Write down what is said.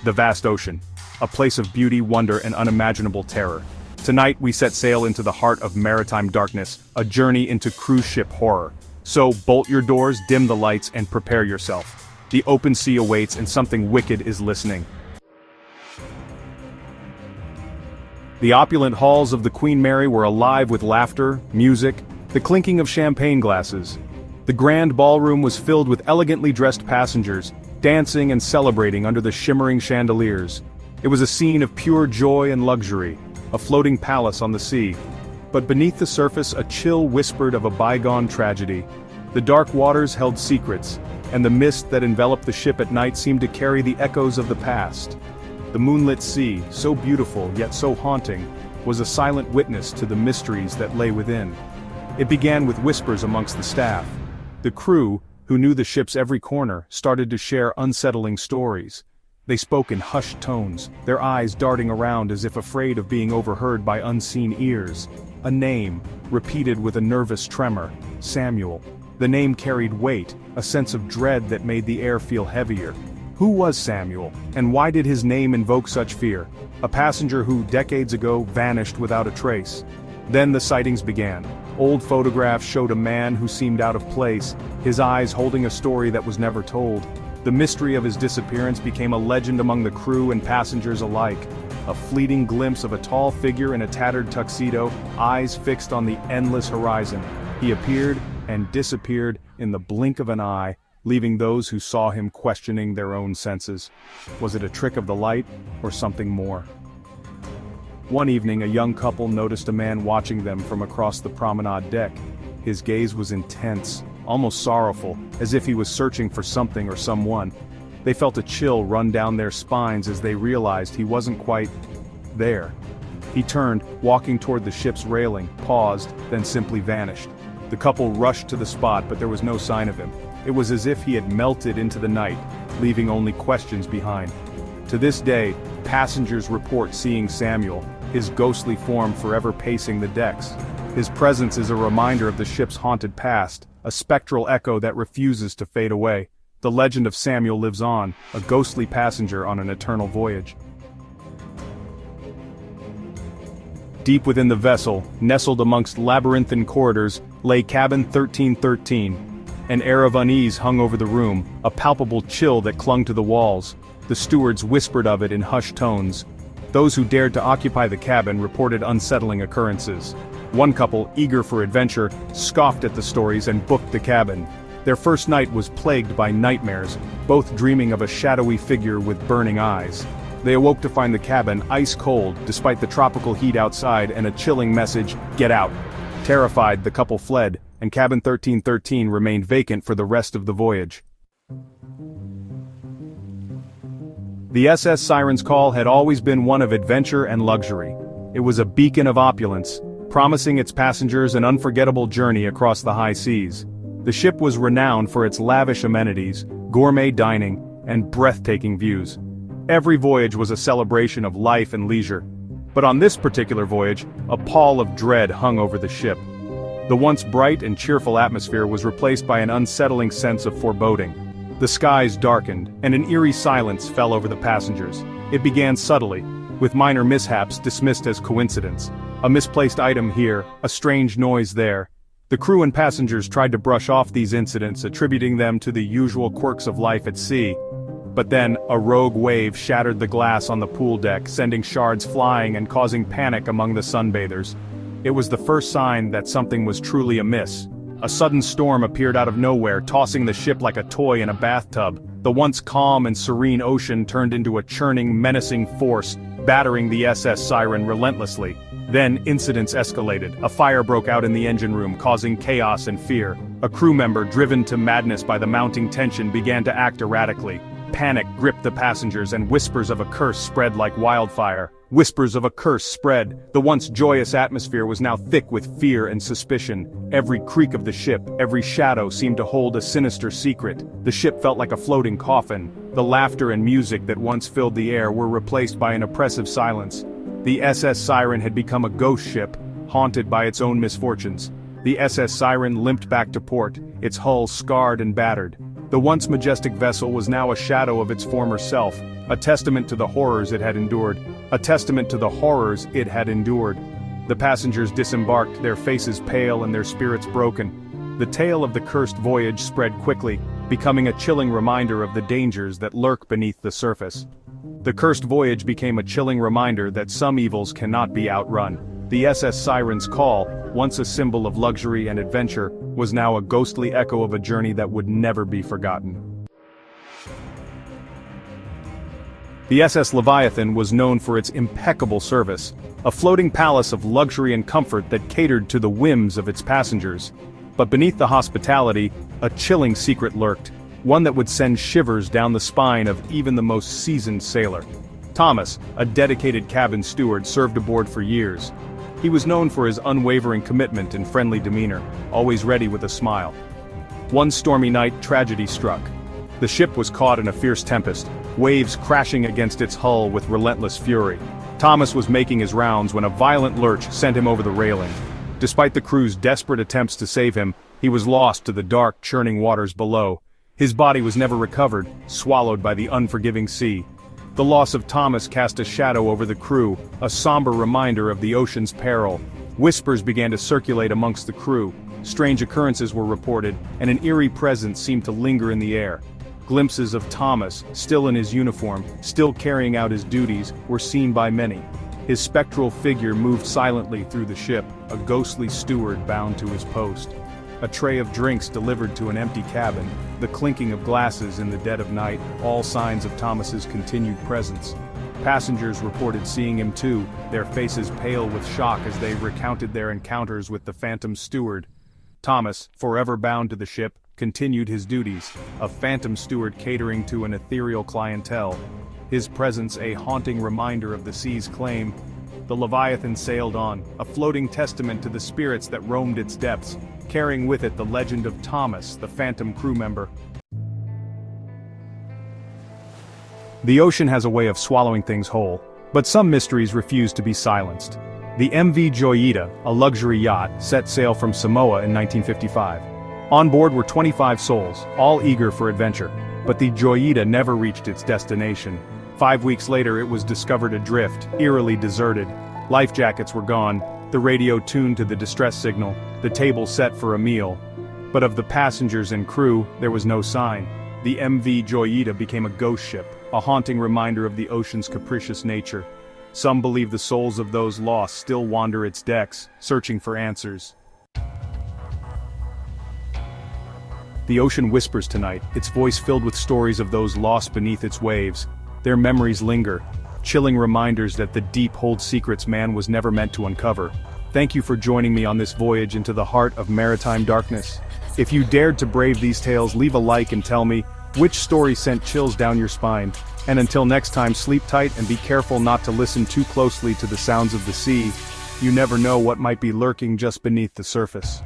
the vast ocean, a place of beauty, wonder, and unimaginable terror. Tonight we set sail into the heart of maritime darkness, a journey into cruise ship horror. So bolt your doors, dim the lights, and prepare yourself. The open sea awaits and something wicked is listening. The opulent halls of the Queen Mary were alive with laughter, music, the clinking of champagne glasses. The grand ballroom was filled with elegantly dressed passengers, dancing and celebrating under the shimmering chandeliers. It was a scene of pure joy and luxury, a floating palace on the sea. But beneath the surface a chill whispered of a bygone tragedy. The dark waters held secrets, and the mist that enveloped the ship at night seemed to carry the echoes of the past. The moonlit sea, so beautiful yet so haunting, was a silent witness to the mysteries that lay within. It began with whispers amongst the staff. The crew, who knew the ship's every corner, started to share unsettling stories. They spoke in hushed tones, their eyes darting around as if afraid of being overheard by unseen ears. A name, repeated with a nervous tremor: Samuel. The name carried weight, a sense of dread that made the air feel heavier. Who was Samuel, and why did his name invoke such fear? A passenger who, decades ago, vanished without a trace. Then the sightings began. Old photographs showed a man who seemed out of place, his eyes holding a story that was never told. The mystery of his disappearance became a legend among the crew and passengers alike. A fleeting glimpse of a tall figure in a tattered tuxedo, eyes fixed on the endless horizon. He appeared and disappeared in the blink of an eye, leaving those who saw him questioning their own senses. Was it a trick of the light, or something more? One evening, a young couple noticed a man watching them from across the promenade deck. His gaze was intense, almost sorrowful, as if he was searching for something or someone. They felt a chill run down their spines as they realized he wasn't quite there. He turned, walking toward the ship's railing, paused, then simply vanished. The couple rushed to the spot, but there was no sign of him. It was as if he had melted into the night, leaving only questions behind. To this day, passengers report seeing Samuel, his ghostly form forever pacing the decks. His presence is a reminder of the ship's haunted past, a spectral echo that refuses to fade away. The legend of Samuel lives on, a ghostly passenger on an eternal voyage. Deep within the vessel, nestled amongst labyrinthine corridors, lay cabin 1313. An air of unease hung over the room, a palpable chill that clung to the walls. The stewards whispered of it in hushed tones. Those who dared to occupy the cabin reported unsettling occurrences. One couple, eager for adventure, scoffed at the stories and booked the cabin. Their first night was plagued by nightmares, both dreaming of a shadowy figure with burning eyes. They awoke to find the cabin ice cold despite the tropical heat outside and a chilling message, "Get out." Terrified, the couple fled, and cabin 1313 remained vacant for the rest of the voyage. The SS Siren's call had always been one of adventure and luxury. It was a beacon of opulence, promising its passengers an unforgettable journey across the high seas. The ship was renowned for its lavish amenities, gourmet dining, and breathtaking views. Every voyage was a celebration of life and leisure. But on this particular voyage, a pall of dread hung over the ship. The once bright and cheerful atmosphere was replaced by an unsettling sense of foreboding. The skies darkened, and an eerie silence fell over the passengers. It began subtly, with minor mishaps dismissed as coincidence. A misplaced item here, a strange noise there. The crew and passengers tried to brush off these incidents, attributing them to the usual quirks of life at sea. But then, a rogue wave shattered the glass on the pool deck, sending shards flying and causing panic among the sunbathers. It was the first sign that something was truly amiss. A sudden storm appeared out of nowhere, tossing the ship like a toy in a bathtub. The once calm and serene ocean turned into a churning, menacing force, battering the SS Siren relentlessly. Then, incidents escalated. A fire broke out in the engine room, causing chaos and fear. A crew member, driven to madness by the mounting tension, began to act erratically. Panic gripped the passengers and whispers of a curse spread like wildfire. Whispers of a curse spread. The once joyous atmosphere was now thick with fear and suspicion. Every creak of the ship, every shadow seemed to hold a sinister secret. The ship felt like a floating coffin. The laughter and music that once filled the air were replaced by an oppressive silence. The SS Siren had become a ghost ship, haunted by its own misfortunes. The SS Siren limped back to port, its hull scarred and battered. The once majestic vessel was now a shadow of its former self, a testament to the horrors it had endured. A testament to the horrors it had endured. The passengers disembarked, their faces pale and their spirits broken. The tale of the cursed voyage spread quickly, becoming a chilling reminder of the dangers that lurk beneath the surface. The cursed voyage became a chilling reminder that some evils cannot be outrun. The SS Siren's call, once a symbol of luxury and adventure, was now a ghostly echo of a journey that would never be forgotten. The SS Leviathan was known for its impeccable service, a floating palace of luxury and comfort that catered to the whims of its passengers. But beneath the hospitality, a chilling secret lurked, one that would send shivers down the spine of even the most seasoned sailor. Thomas, a dedicated cabin steward, served aboard for years. He was known for his unwavering commitment and friendly demeanor, always ready with a smile. One stormy night, tragedy struck. The ship was caught in a fierce tempest, waves crashing against its hull with relentless fury. Thomas was making his rounds when a violent lurch sent him over the railing. Despite the crew's desperate attempts to save him, he was lost to the dark, churning waters below. His body was never recovered, swallowed by the unforgiving sea. The loss of Thomas cast a shadow over the crew, a somber reminder of the ocean's peril. Whispers began to circulate amongst the crew. Strange occurrences were reported, and an eerie presence seemed to linger in the air. Glimpses of Thomas, still in his uniform, still carrying out his duties, were seen by many. His spectral figure moved silently through the ship, a ghostly steward bound to his post. A tray of drinks delivered to an empty cabin, the clinking of glasses in the dead of night, all signs of Thomas's continued presence. Passengers reported seeing him too, their faces pale with shock as they recounted their encounters with the phantom steward. Thomas, forever bound to the ship, continued his duties, a phantom steward catering to an ethereal clientele. His presence a haunting reminder of the sea's claim. The Leviathan sailed on, a floating testament to the spirits that roamed its depths, carrying with it the legend of Thomas, the phantom crew member. The ocean has a way of swallowing things whole, but some mysteries refuse to be silenced. The MV Joyita, a luxury yacht, set sail from Samoa in 1955. On board were 25 souls, all eager for adventure, but the Joyita never reached its destination. 5 weeks later it was discovered adrift, eerily deserted. Life jackets were gone, the radio tuned to the distress signal, the table set for a meal. But of the passengers and crew, there was no sign. The MV Joyita became a ghost ship, a haunting reminder of the ocean's capricious nature. Some believe the souls of those lost still wander its decks, searching for answers. The ocean whispers tonight, its voice filled with stories of those lost beneath its waves. Their memories linger, chilling reminders that the deep holds secrets man was never meant to uncover. Thank you for joining me on this voyage into the heart of maritime darkness. If you dared to brave these tales, leave a like and tell me which story sent chills down your spine. And until next time, sleep tight and be careful not to listen too closely to the sounds of the sea. You never know what might be lurking just beneath the surface.